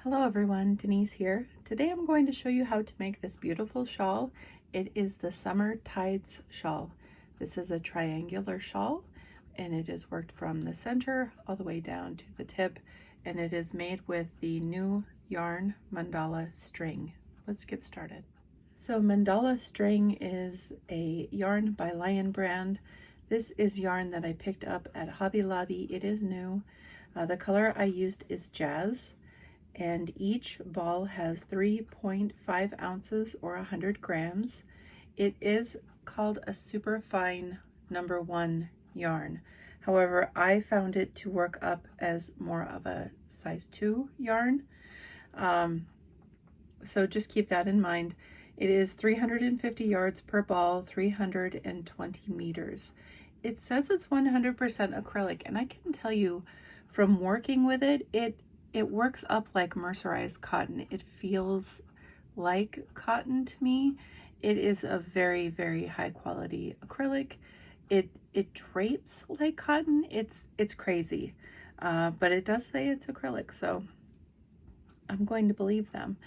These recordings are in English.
Hello everyone, Denise here. Today I'm going to show you how to make this beautiful shawl. It is the Summer Tides Shawl. This is a triangular shawl and it is worked from the center all the way down to the tip, and it is made with the new Yarn Mandala String. Let's get started. So Mandala String is a yarn by Lion Brand. This is yarn that I picked up at Hobby Lobby. It is new. The color I used is Jazz. And each ball has 3.5 ounces or 100 grams. It is called a super fine #1 yarn. However, I found it to work up as more of a size 2 yarn. So just keep that in mind. It is 350 yards per ball, 320 meters. It says it's 100% acrylic, and I can tell you from working with it, it works up like mercerized cotton. It feels like cotton to me. It is a very, very high quality acrylic. It drapes like cotton. It's crazy, but it does say it's acrylic, so I'm going to believe them.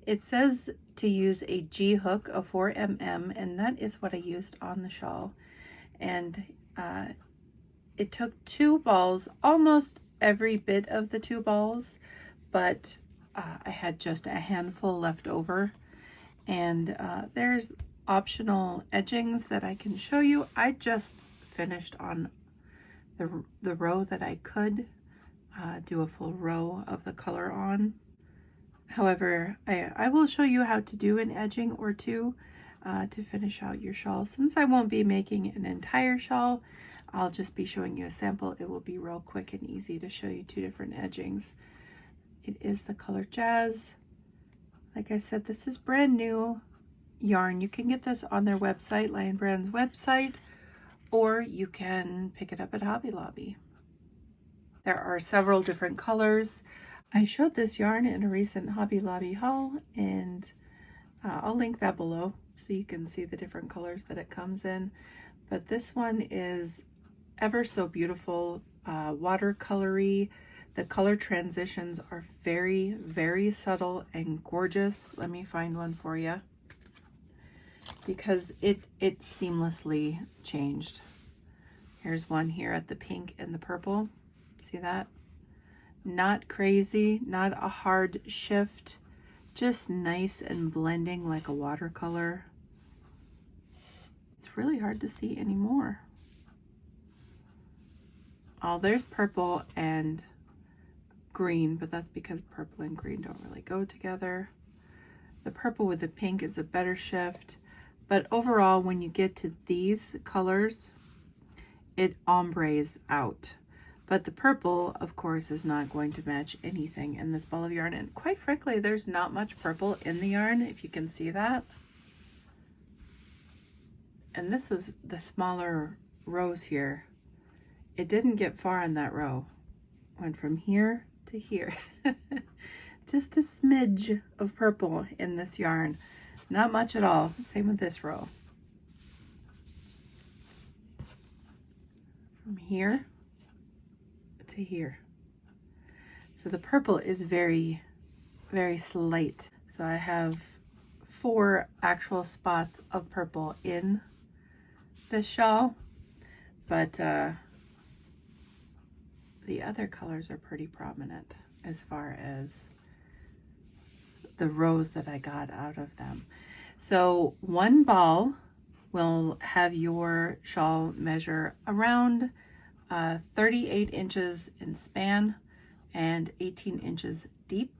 It says to use a G hook of 4 mm, and that is what I used on the shawl. And it took 2 balls, almost every bit of the 2 balls, but I had just a handful left over. And there's optional edgings that I can show you. I just finished on the row that I could do a full row of the color on. However, I will show you how to do an edging or two to finish out your shawl. Since I won't be making an entire shawl, I'll just be showing you a sample. It will be real quick and easy to show you 2 different edgings. It is the color Jazz. Like I said, this is brand new yarn. You can get this on their website, Lion Brand's website, or you can pick it up at Hobby Lobby. There are several different colors. I showed this yarn in a recent Hobby Lobby haul, and I'll link that below so you can see the different colors that it comes in. But this one is ever so beautiful, watercolory. The color transitions are very, very subtle and gorgeous. Let me find one for you because it seamlessly changed. Here's one here at the pink and the purple. See that? Not crazy, not a hard shift, just nice and blending like a watercolor. It's really hard to see anymore. Oh, there's purple and green, but that's because purple and green don't really go together. The purple with the pink is a better shift, but overall when you get to these colors, it ombres out. But the purple, of course, is not going to match anything in this ball of yarn, and quite frankly, there's not much purple in the yarn, if you can see that. And this is the smaller rows here. It didn't get far in that row. Went from here to here. Just a smidge of purple in this yarn. Not much at all. Same with this row. From here to here. So the purple is very, very slight. So I have 4 actual spots of purple in this shawl, but the other colors are pretty prominent as far as the rows that I got out of them. So 1 ball will have your shawl measure around 38 inches in span and 18 inches deep.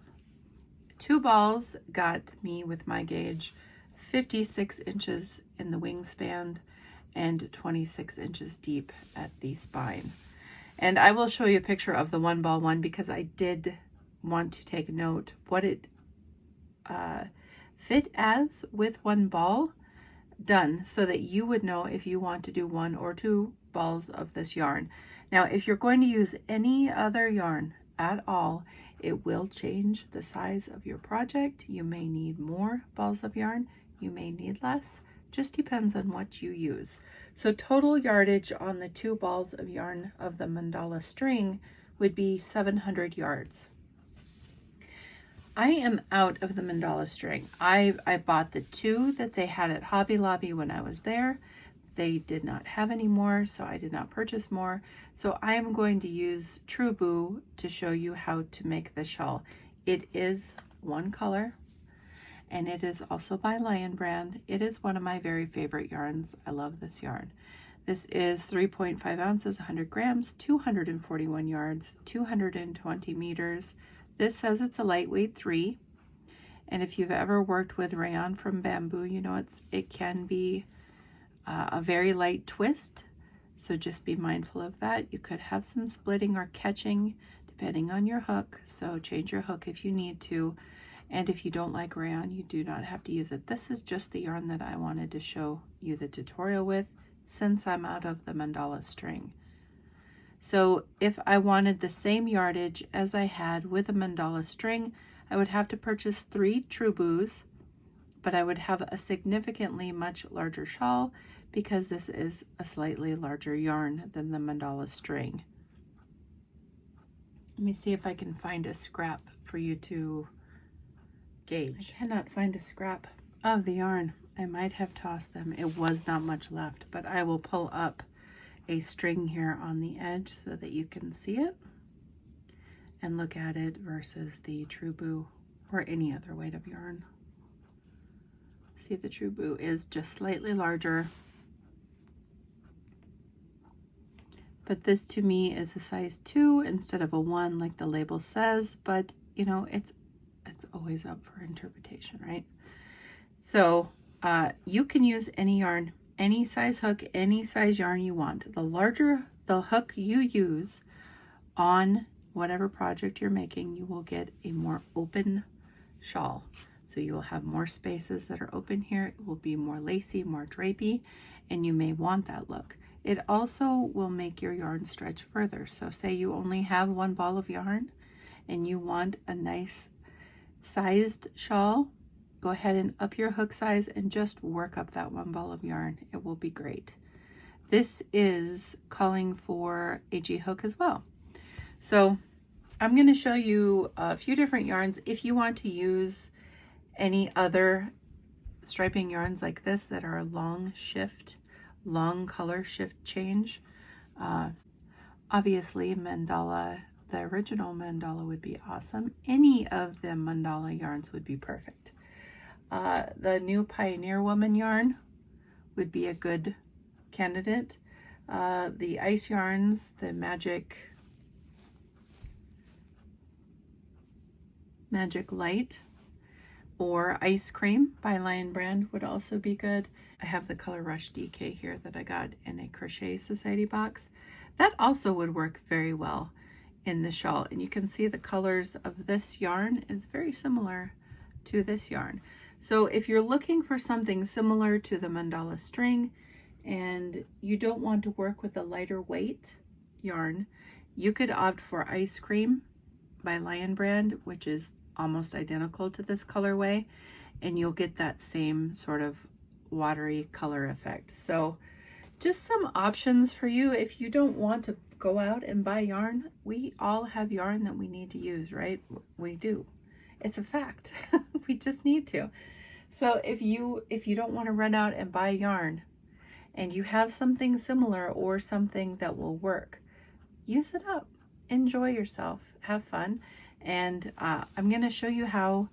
2 balls got me, with my gauge, 56 inches in the wingspan and 26 inches deep at the spine. And I will show you a picture of the 1 ball one because I did want to take note what it fit as with 1 ball done, so that you would know if you want to do 1 or 2 balls of this yarn. Now, if you're going to use any other yarn at all, it will change the size of your project. You may need more balls of yarn, you may need less. Just depends on what you use. So total yardage on the 2 balls of yarn of the mandala string would be 700 yards. I am out of the mandala string. I bought the 2 that they had at Hobby Lobby when I was there. They did not have any more, so I did not purchase more. So I am going to use Truboo to show you how to make the shawl. It is one color, and it is also by Lion Brand. It is one of my very favorite yarns. I love this yarn. This is 3.5 ounces, 100 grams, 241 yards, 220 meters. This says it's a lightweight 3. And if you've ever worked with rayon from bamboo, you know it can be a very light twist. So just be mindful of that. You could have some splitting or catching depending on your hook. So change your hook if you need to. And if you don't like rayon, you do not have to use it. This is just the yarn that I wanted to show you the tutorial with, since I'm out of the mandala string. So if I wanted the same yardage as I had with a mandala string, I would have to purchase 3 Truboos, but I would have a significantly much larger shawl because this is a slightly larger yarn than the mandala string. Let me see if I can find a scrap for you to gauge. I cannot find a scrap of the yarn. I might have tossed them. It was not much left, but I will pull up a string here on the edge so that you can see it and look at it versus the Truboo or any other weight of yarn. See, the Truboo is just slightly larger, but this to me is a size 2 instead of a 1 like the label says, but you know, it's always up for interpretation, right? So you can use any yarn, any size hook, any size yarn you want. The larger the hook you use on whatever project you're making, you will get a more open shawl. So you will have more spaces that are open here. It will be more lacy, more drapey, and you may want that look. It also will make your yarn stretch further. So say you only have 1 ball of yarn and you want a nice sized shawl, go ahead and up your hook size and just work up that 1 ball of yarn. It will be great. This is calling for a G hook as well. So I'm going to show you a few different yarns. If you want to use any other striping yarns like this that are long shift, long color shift change, obviously mandala, the original mandala would be awesome. Any of the mandala yarns would be perfect. The new Pioneer Woman yarn would be a good candidate. The ice yarns, the Magic Light or Ice Cream by Lion Brand would also be good. I have the Color Rush DK here that I got in a Crochet Society box. That also would work very well in the shawl, and you can see the colors of this yarn is very similar to this yarn. So if you're looking for something similar to the mandala string and you don't want to work with a lighter weight yarn, you could opt for Ice Cream by Lion Brand, which is almost identical to this colorway, and you'll get that same sort of watery color effect. So just some options for you if you don't want to go out and buy yarn. We all have yarn that we need to use, right? We do. It's a fact. We just need to. So if you don't want to run out and buy yarn and you have something similar or something that will work, use it up, enjoy yourself, have fun. And I'm going to show you how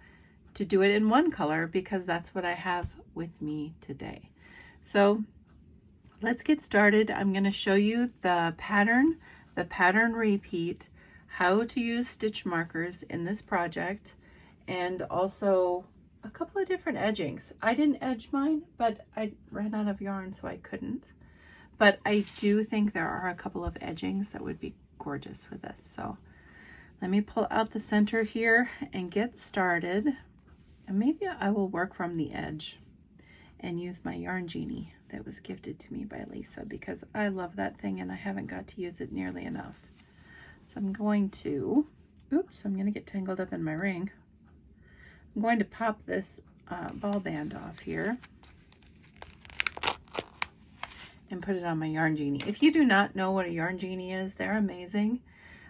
to do it in one color because that's what I have with me today. So let's get started. I'm going to show you the pattern repeat, how to use stitch markers in this project, and also a couple of different edgings. I didn't edge mine, but I ran out of yarn, so I couldn't. But I do think there are a couple of edgings that would be gorgeous with this. So let me pull out the center here and get started. And maybe I will work from the edge and use my Yarn Jeanie that was gifted to me by Lisa because I love that thing and I haven't got to use it nearly enough. So I'm going to, oops, I'm going to get tangled up in my ring. I'm going to pop this ball band off here and put it on my Yarn Jeanie. If you do not know what a Yarn Jeanie is, they're amazing.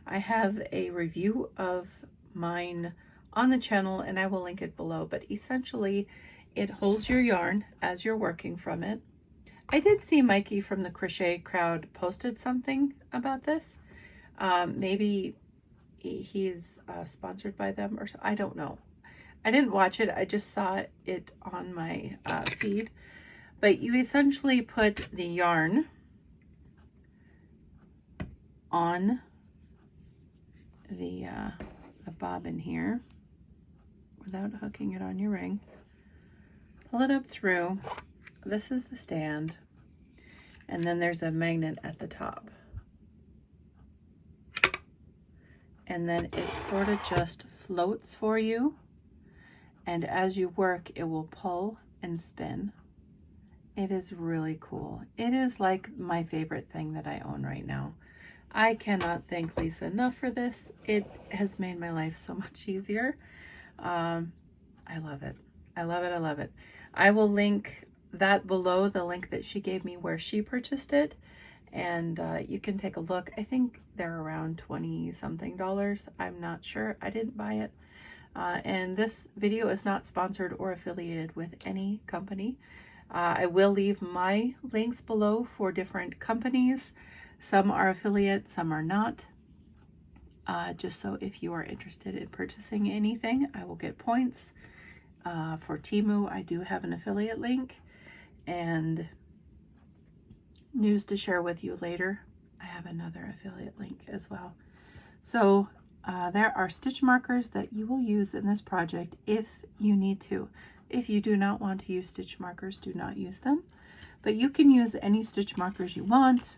I have a review of mine on the channel, and I will link it below. But essentially, it holds your yarn as you're working from it. I did see Mikey from the Crochet Crowd posted something about this. Maybe he's sponsored by them, or so, I don't know. I didn't watch it. I just saw it on my feed. But you essentially put the yarn on the bobbin here without hooking it on your ring. Pull it up through. This is the stand. And then there's a magnet at the top. And then it sort of just floats for you. And as you work, it will pull and spin. It is really cool. It is like my favorite thing that I own right now. I cannot thank Lisa enough for this. It has made my life so much easier. I love it. I love it. I love it. I will link that below, the link that she gave me where she purchased it. And you can take a look. I think they're around $20 something. I'm not sure. I didn't buy it. And this video is not sponsored or affiliated with any company. I will leave my links below for different companies. Some are affiliate, some are not. Just so if you are interested in purchasing anything, I will get points. For Temu, I do have an affiliate link. And news to share with you later, I have another affiliate link as well. So there are stitch markers that you will use in this project if you need to. If you do not want to use stitch markers, do not use them. But you can use any stitch markers you want.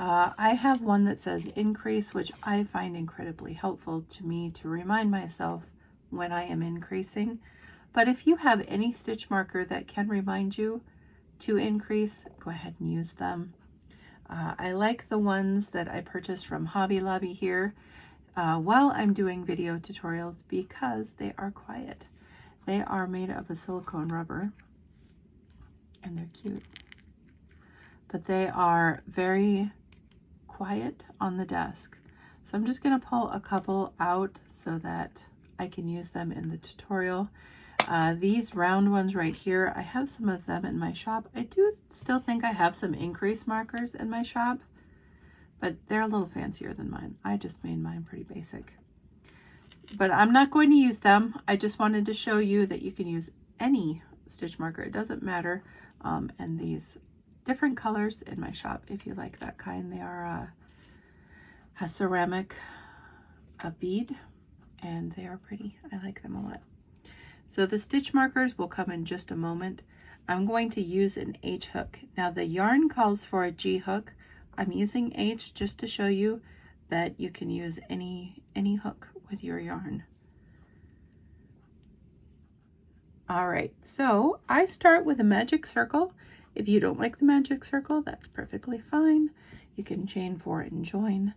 I have one that says increase, which I find incredibly helpful to me to remind myself when I am increasing. But if you have any stitch marker that can remind you to increase, go ahead and use them. I like the ones that I purchased from Hobby Lobby here while I'm doing video tutorials because they are quiet. They are made of a silicone rubber and they're cute, but they are very quiet on the desk. So I'm just going to pull a couple out so that I can use them in the tutorial. These round ones right here, I have some of them in my shop. I do still think I have some increase markers in my shop, but they're a little fancier than mine. I just made mine pretty basic. But I'm not going to use them. I just wanted to show you that you can use any stitch marker. It doesn't matter. And these different colors in my shop, if you like that kind. They are a ceramic bead, and they are pretty. I like them a lot. So the stitch markers will come in just a moment. I'm going to use an H hook. Now the yarn calls for a G hook. I'm using H just to show you that you can use any hook with your yarn. All right, so I start with a magic circle. If you don't like the magic circle, that's perfectly fine. You can chain 4 and join.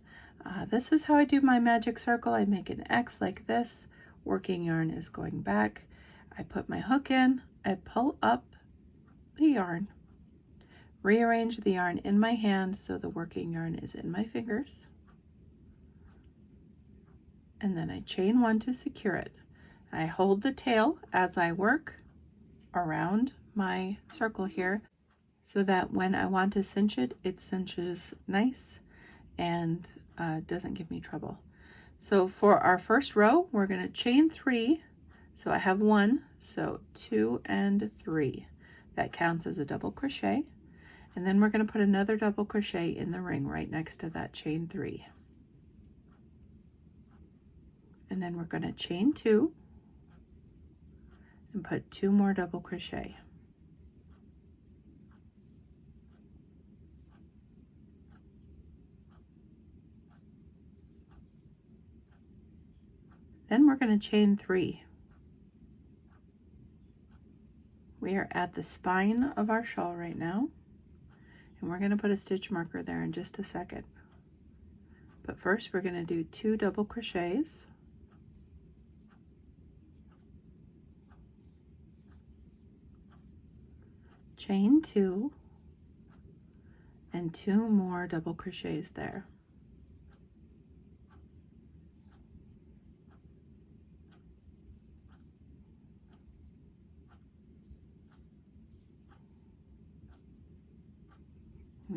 This is how I do my magic circle. I make an X like this. Working yarn is going back. I put my hook in, I pull up the yarn, rearrange the yarn in my hand so the working yarn is in my fingers, and then I chain 1 to secure it. I hold the tail as I work around my circle here so that when I want to cinch it, it cinches nice and doesn't give me trouble. So for our first row, we're going to chain 3. So I have 1, so 2 and 3. That counts as a double crochet. And then we're going to put another double crochet in the ring right next to that chain 3. And then we're going to chain 2 and put 2 more double crochet. Then we're going to chain 3. We are at the spine of our shawl right now, and we're going to put a stitch marker there in just a second. But first we're going to do 2 double crochets, chain 2, and 2 more double crochets there.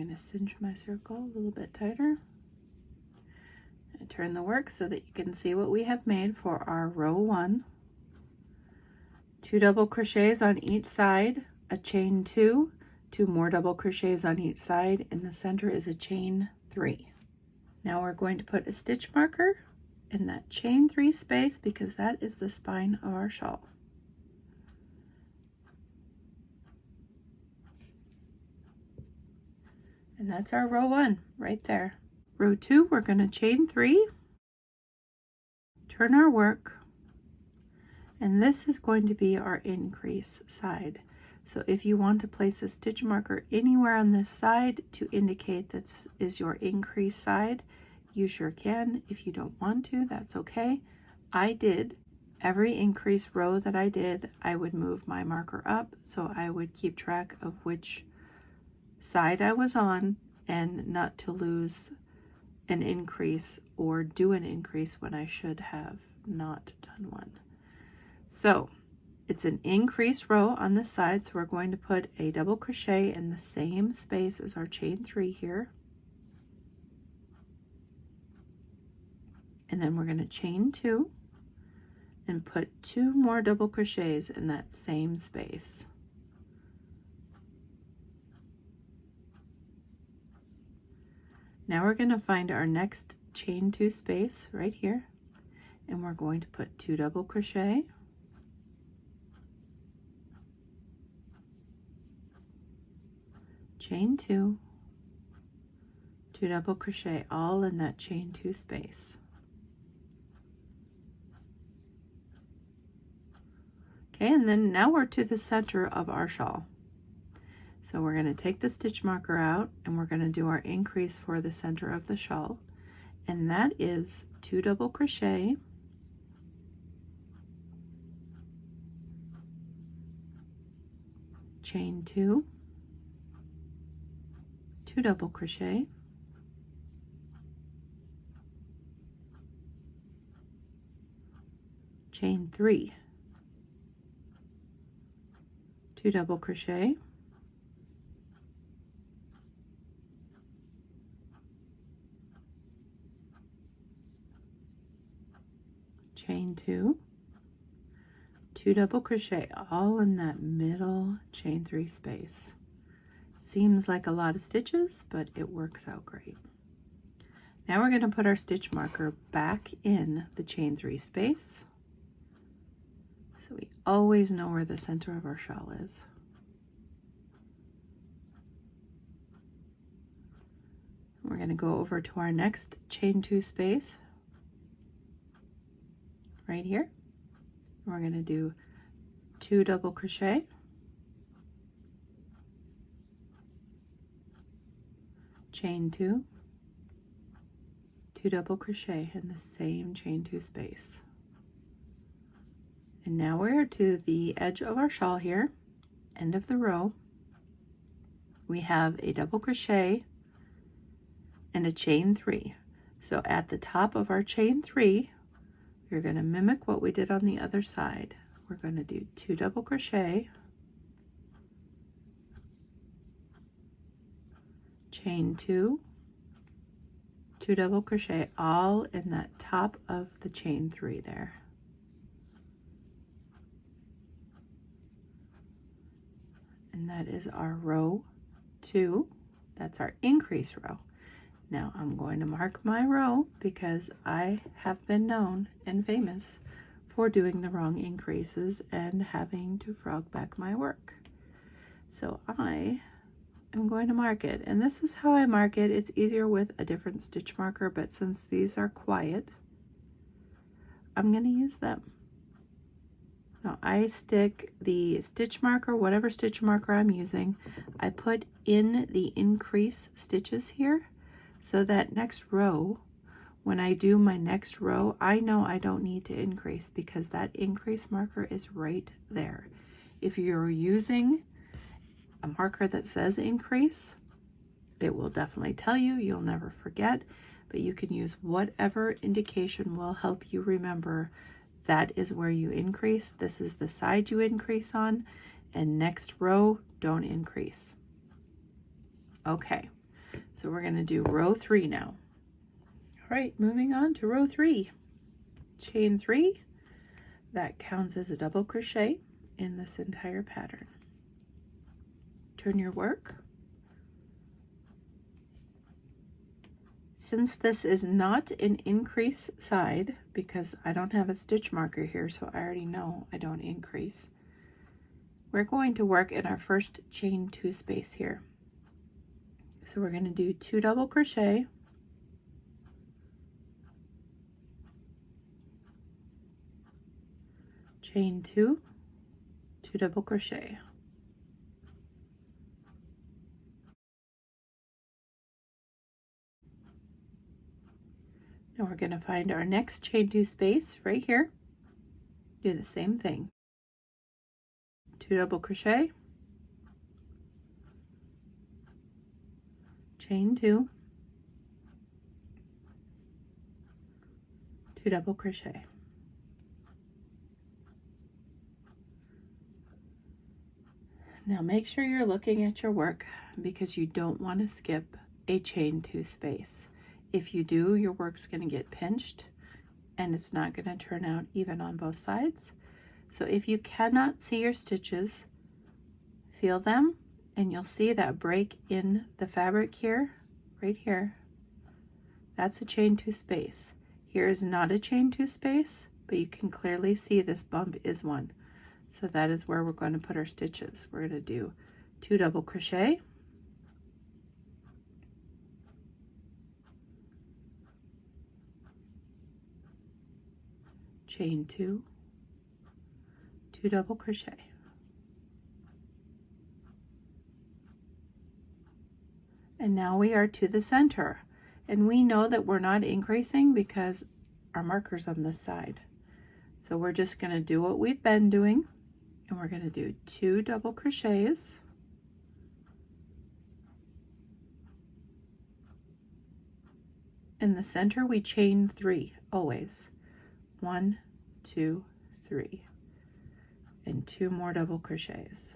going to cinch my circle a little bit tighter. And turn the work so that you can see what we have made for our row 1. 2 double crochets on each side, a chain 2, 2 more double crochets on each side, in the center is a chain 3. Now we're going to put a stitch marker in that chain 3 space because that is the spine of our shawl. And that's our row 1 right there. Row 2, we're going to chain 3, turn our work, and this is going to be our increase side. So if you want to place a stitch marker anywhere on this side to indicate this is your increase side, you sure can. If you don't want to, that's okay. I did. Every increase row that I did, I would move my marker up so I would keep track of which side I was on and not to lose an increase or do an increase when I should have not done one. So it's an increase row on this side, so we're going to put a double crochet in the same space as our chain 3 here, and then we're going to chain 2 and put 2 more double crochets in that same space. Now we're going to find our next chain 2 space right here, and we're going to put 2 double crochet, chain 2, 2 double crochet, all in that chain 2 space. Okay, and then now we're to the center of our shawl. So we're going to take the stitch marker out and we're going to do our increase for the center of the shawl, and that is 2 double crochet, chain 2, 2 double crochet, chain 3, 2 double crochet, chain 2, 2 double crochet, all in that middle chain 3 space. Seems like a lot of stitches, but it works out great. Now we're going to put our stitch marker back in the chain 3 space, so we always know where the center of our shawl is. We're going to go over to our next chain 2 space right here. We're going to do 2 double crochet, chain 2, 2 double crochet in the same chain 2 space. And now we're to the edge of our shawl here, end of the row. We have a double crochet and a chain 3. So at the top of our chain 3, we're going to mimic what we did on the other side. We're going to do 2 double crochet, chain 2, 2 double crochet, all in that top of the chain 3 there. And that is our row 2. That's our increase row. Now I'm going to mark my row because I have been known and famous for doing the wrong increases and having to frog back my work. So I am going to mark it, and this is how I mark it. It's easier with a different stitch marker, but since these are quiet, I'm going to use them. Now I stick the stitch marker, whatever stitch marker I'm using, I put in the increase stitches here, so that next row, when I do my next row, I know I don't need to increase because that increase marker is right there. If you're using a marker that says increase, it will definitely tell you, you'll never forget, but you can use whatever indication will help you remember that is where you increase, this is the side you increase on, and next row, don't increase. Okay, So we're going to do row 3 now. All right, moving on to row 3. Chain 3, that counts as a double crochet in this entire pattern. Turn your work. Since this is not an increase side, because I don't have a stitch marker here, so I already know I don't increase, we're going to work in our first chain 2 space here. So we're going to do 2 double crochet, chain 2, 2 double crochet. Now we're going to find our next chain 2 space right here. Do the same thing. 2 double crochet, chain 2, 2 double crochet. Now make sure you're looking at your work because you don't want to skip a chain 2 space. If you do, your work's going to get pinched and it's not going to turn out even on both sides. So if you cannot see your stitches, feel them and you'll see that break in the fabric here, right here. That's a chain 2 space. Here is not a chain 2 space, but you can clearly see this bump is one. So that is where we're going to put our stitches. We're going to do 2 double crochet, chain 2, 2 double crochet. And now we are to the center. And we know that we're not increasing because our marker's on this side. So we're just going to do what we've been doing. And we're going to do 2 double crochets, in the center we chain 3 always. 1, 2, 3, and 2 more double crochets.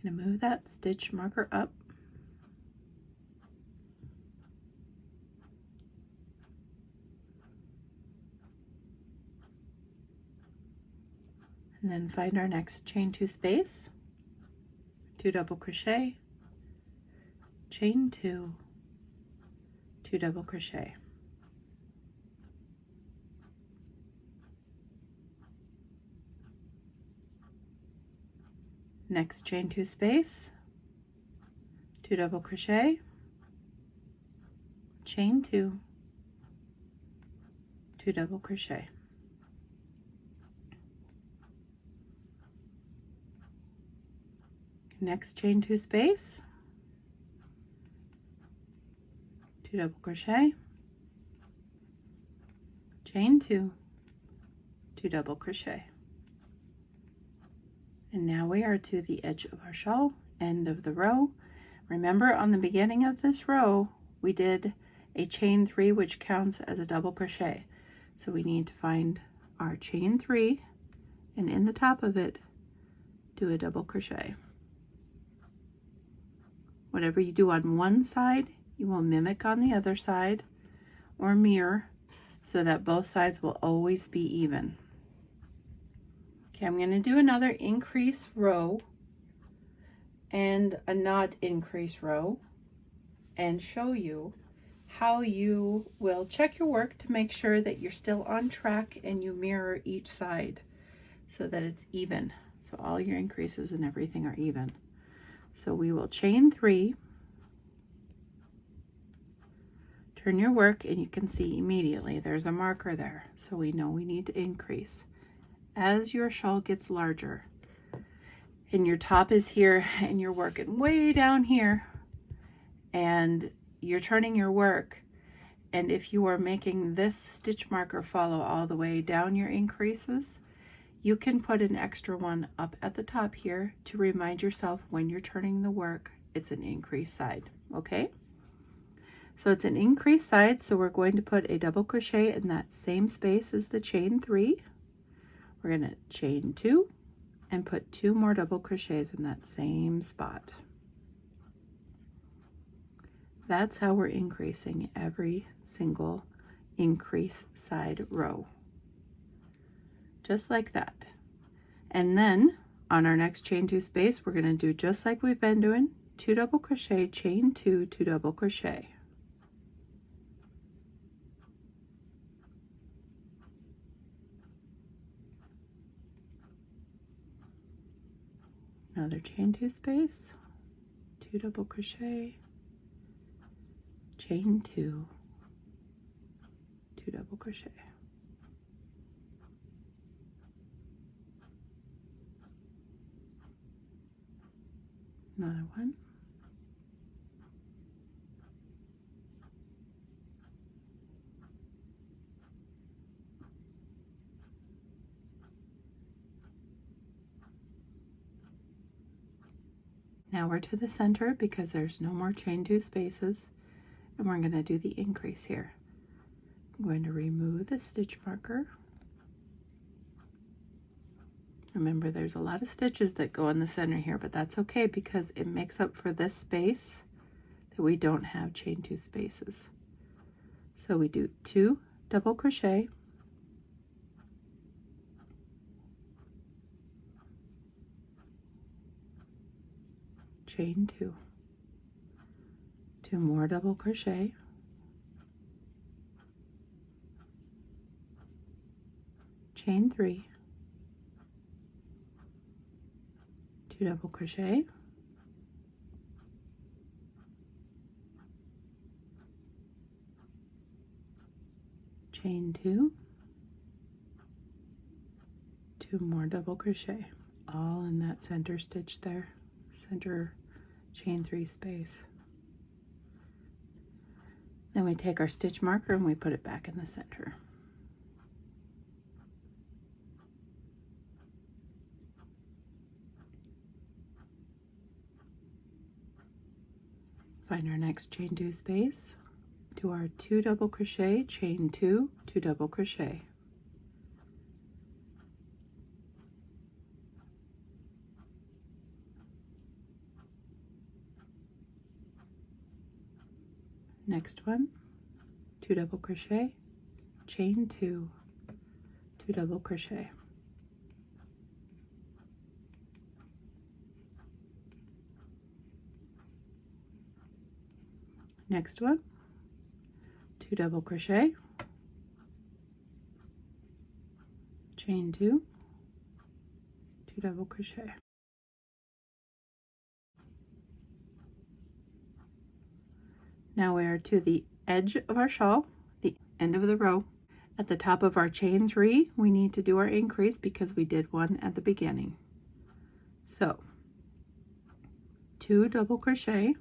I'm going to move that stitch marker up. And then find our next chain 2 space, 2 double crochet, chain 2, 2 double crochet. Next chain 2 space, 2 double crochet, chain 2, 2 double crochet. Next chain 2 space, 2 double crochet, chain 2, 2 double crochet. And now we are to the edge of our shawl, end of the row. Remember, on the beginning of this row we did a chain 3, which counts as a double crochet. So we need to find our chain 3 and in the top of it do a double crochet. Whatever you do on one side, you will mimic on the other side or mirror so that both sides will always be even. Okay, I'm going to do another increase row and a not increase row and show you how you will check your work to make sure that you're still on track and you mirror each side so that it's even. So all your increases and everything are even. So we will chain 3, turn your work, and you can see immediately there's a marker there. So we know we need to increase. As your shawl gets larger and your top is here and you're working way down here and you're turning your work, and if you are making this stitch marker follow all the way down your increases, you can put an extra one up at the top here to remind yourself when you're turning the work, it's an increase side, okay? So it's an increase side, so we're going to put a double crochet in that same space as the chain 3. We're going to chain 2 and put 2 more double crochets in that same spot. That's how we're increasing every single increase side row. Just like that. And then on our next chain 2 space, we're going to do just like we've been doing, 2 double crochet, chain 2, 2 double crochet. Another chain 2 space, 2 double crochet, chain 2, 2 double crochet. Another one. Now we're to the center because there's no more chain 2 spaces, and we're going to do the increase here. I'm going to remove the stitch marker. Remember, there's a lot of stitches that go in the center here, but that's okay because it makes up for this space that we don't have chain 2 spaces. So we do 2 double crochet, chain 2, 2 more double crochet, chain 3, 2 double crochet, chain 2, 2 more double crochet, all in that center stitch there, center chain 3 space. Then we take our stitch marker and we put it back in the center. Find our next chain 2 space, do our 2 double crochet, chain 2, 2 double crochet. Next one, 2 double crochet, chain 2, 2 double crochet. Next one, 2 double crochet, chain 2, 2 double crochet. Now we are to the edge of our shawl, the end of the row. At the top of our chain 3, we need to do our increase because we did one at the beginning. So 2 double crochet,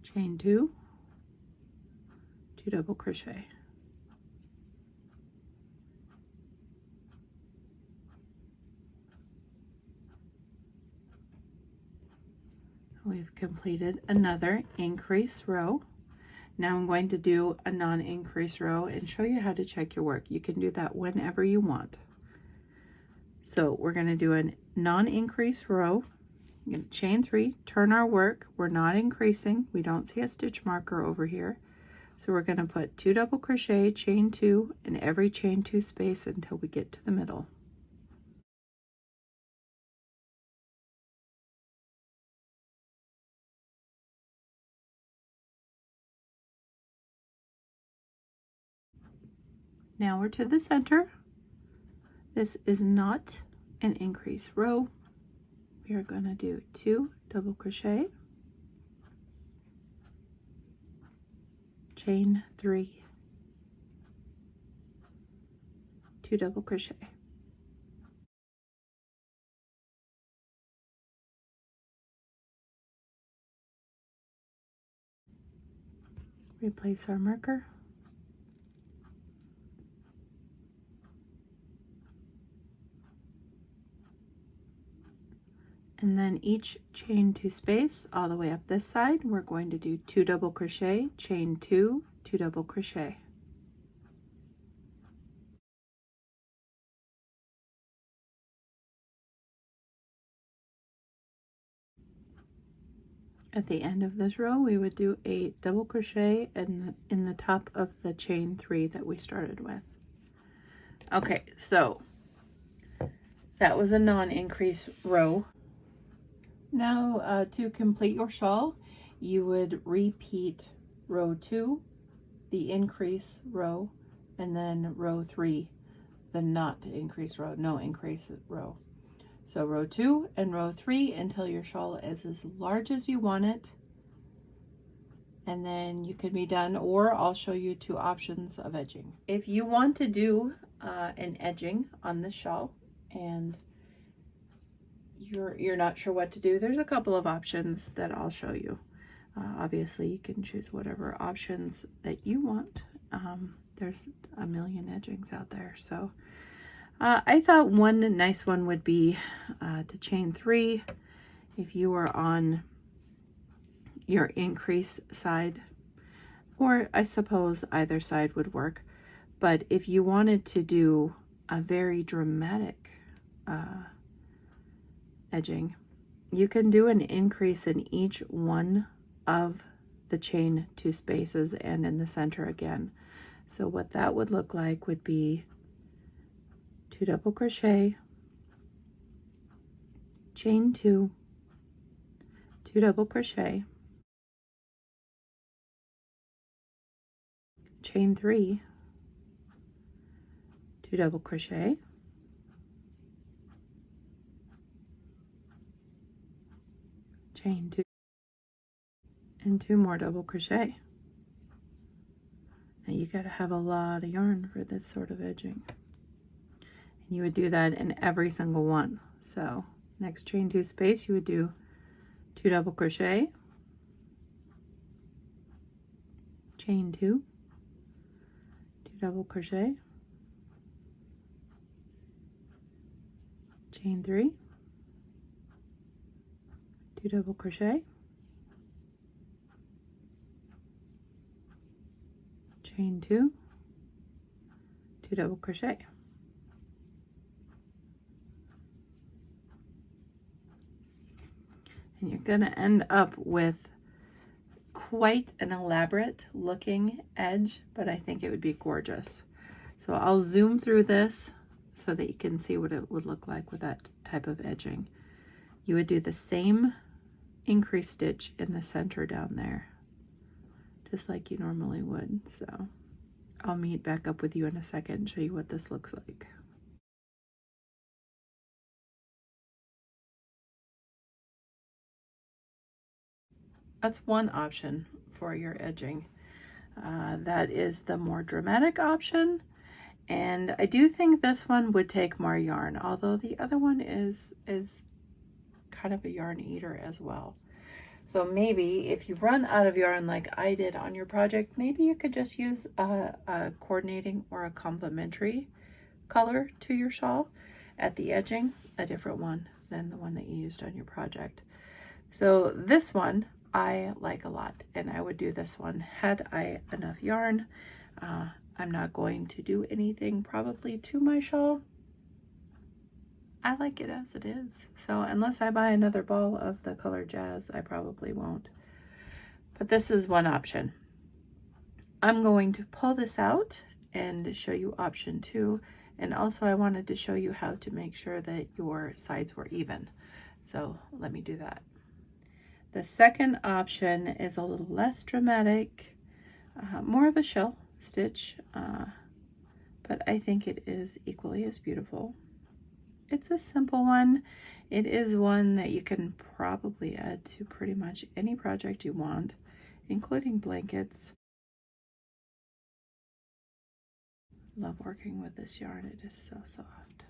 chain 2, 2 double crochet. We've completed another increase row. Now I'm going to do a non-increase row and show you how to check your work. You can do that whenever you want. So we're going to do a non-increase row. You're going to chain 3, turn our work. We're not increasing. We don't see a stitch marker over here. So we're going to put 2 double crochet, chain 2 in every chain 2 space until we get to the middle. Now we're to the center. This is not an increase row. We are going to do 2 double crochet, chain 3, 2 double crochet. Replace our marker. And then each chain 2 space all the way up this side, we're going to do 2 double crochet, chain 2, 2 double crochet. At the end of this row, we would do a double crochet in the top of the chain 3 that we started with. Okay, so that was a non-increase row. Now to complete your shawl, you would repeat row 2, the increase row, and then row 3, the not increase row, no increase row. So row 2 and row 3 until your shawl is as large as you want it, and then you can be done, or I'll show you 2 options of edging. If you want to do an edging on the shawl and you're not sure what to do, there's a couple of options that I'll show you. Obviously you can choose whatever options that you want. There's a million edgings out there, so I thought one nice one would be to chain 3 if you were on your increase side, or I suppose either side would work. But if you wanted to do a very dramatic edging, you can do an increase in each one of the chain 2 spaces and in the center again. So what that would look like would be 2 double crochet, chain 2, 2 double crochet, chain 3, 2 double crochet, chain 2, and 2 more double crochet. Now you gotta have a lot of yarn for this sort of edging. And you would do that in every single one. So next chain 2 space, you would do 2 double crochet, chain 2, 2 double crochet, chain 3, 2 double crochet, chain 2, 2 double crochet. And you're going to end up with quite an elaborate looking edge, but I think it would be gorgeous. So I'll zoom through this so that you can see what it would look like with that type of edging. You would do the same increase stitch in the center down there, just like you normally would. So I'll meet back up with you in a second and show you what this looks like. That's one option for your edging. That is the more dramatic option, and I do think this one would take more yarn, although the other one is kind of a yarn eater as well. So maybe if you run out of yarn like I did on your project, maybe you could just use a coordinating or a complementary color to your shawl at the edging, a different one than the one that you used on your project. So this one I like a lot, and I would do this one had I enough yarn. I'm not going to do anything probably to my shawl. I like it as it is. So unless I buy another ball of the color Jazz, I probably won't. But this is one option. I'm going to pull this out and show you option 2. And also I wanted to show you how to make sure that your sides were even. So let me do that. The second option is a little less dramatic, more of a shell stitch, but I think it is equally as beautiful. It's a simple one. It is one that you can probably add to pretty much any project you want, including blankets. Love working with this yarn. It is so soft.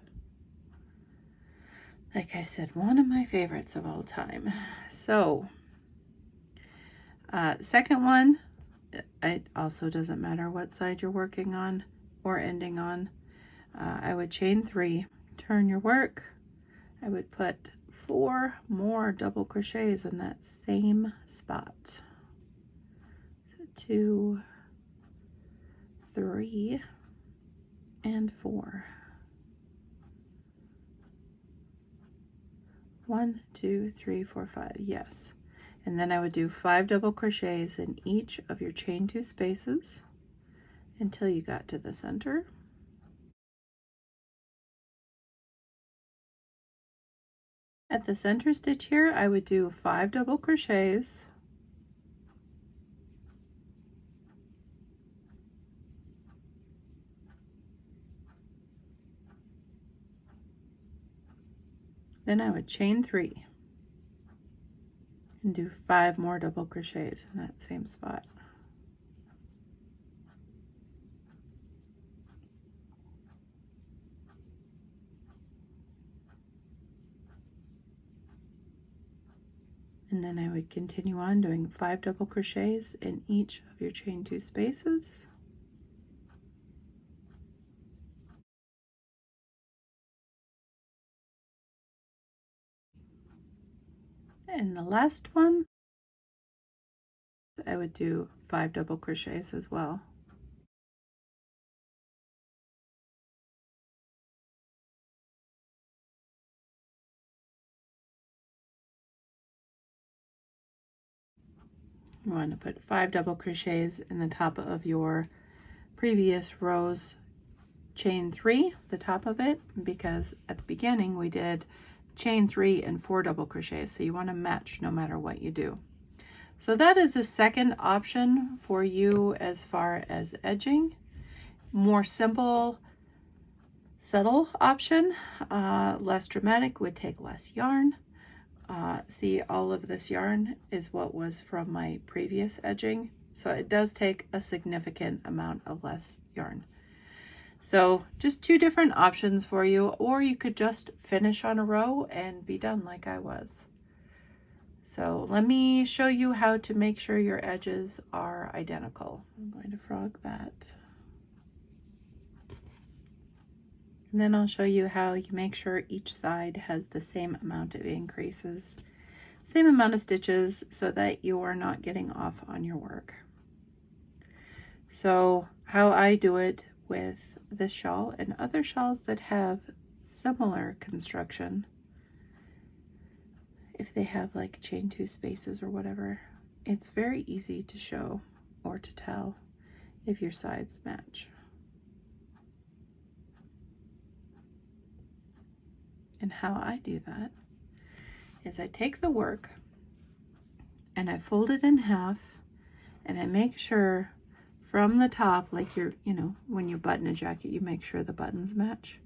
Like I said, one of my favorites of all time. So, second one, it also doesn't matter what side you're working on or ending on. I would chain 3, turn your work. I would put 4 more double crochets in that same spot. So 2, 3 and 4. 1, 2, 3, 4, 5. Yes. And then I would do 5 double crochets in each of your chain 2 spaces until you got to the center. At the center stitch here, I would do 5 double crochets, then I would chain 3 and do 5 more double crochets in that same spot. And then I would continue on doing 5 double crochets in each of your chain 2 spaces. And the last one, I would do 5 double crochets as well. You want to put 5 double crochets in the top of your previous row's chain 3, the top of it, because at the beginning we did chain 3 and 4 double crochets, so you want to match no matter what you do. So that is the second option for you as far as edging. More simple, subtle option, less dramatic, would take less yarn. See, all of this yarn is what was from my previous edging, so it does take a significant amount of less yarn. So just 2 different options for you, or you could just finish on a row and be done like I was. So let me show you how to make sure your edges are identical. I'm going to frog that. And then I'll show you how you make sure each side has the same amount of increases, same amount of stitches, so that you are not getting off on your work. So how I do it with this shawl and other shawls that have similar construction, if they have like chain 2 spaces or whatever, it's very easy to show or to tell if your sides match. And how I do that is I take the work and I fold it in half, and I make sure from the top, like when you button a jacket, you make sure the buttons match.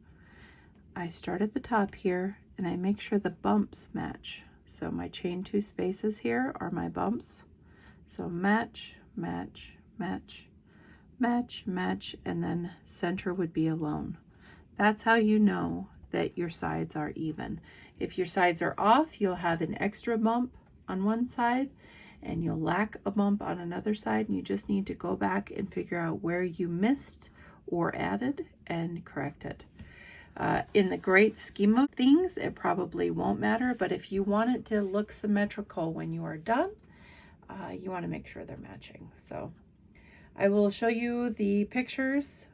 I start at the top here and I make sure the bumps match. So my chain 2 spaces here are my bumps. So match, match, match, match, match, and then center would be alone. That's how you know that your sides are even. If your sides are off, you'll have an extra bump on one side and you'll lack a bump on another side, and you just need to go back and figure out where you missed or added and correct it. In the great scheme of things, it probably won't matter, but if you want it to look symmetrical when you are done, you want to make sure they're matching. So I will show you the pictures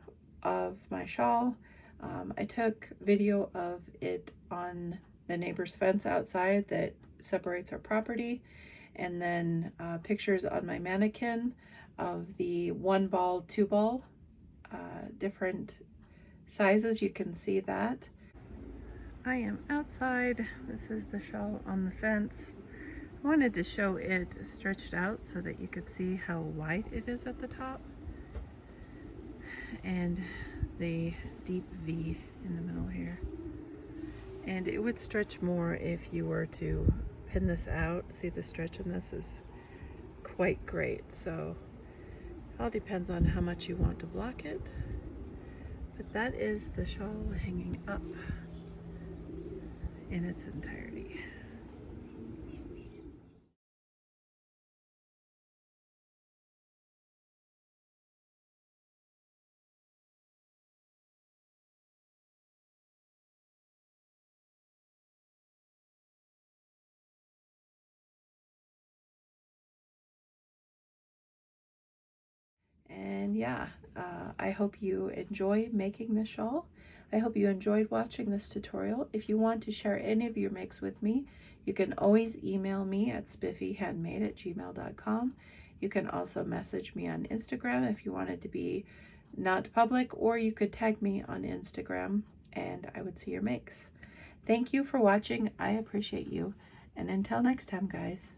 of my shawl. I took video of it on the neighbor's fence outside that separates our property, and then pictures on my mannequin of the 1 ball, 2 ball, different sizes. You can see that. I am outside. This is the shawl on the fence. I wanted to show it stretched out so that you could see how wide it is at the top, and the deep V in the middle here. And it would stretch more if you were to pin this out. See, the stretch in this is quite great. So it all depends on how much you want to block it. But that is the shawl hanging up in its entirety. And yeah, I hope you enjoy making this shawl. I hope you enjoyed watching this tutorial. If you want to share any of your makes with me, you can always email me at spiffyhandmade@gmail.com. You can also message me on Instagram if you want it to be not public, or you could tag me on Instagram and I would see your makes. Thank you for watching. I appreciate you. And until next time, guys.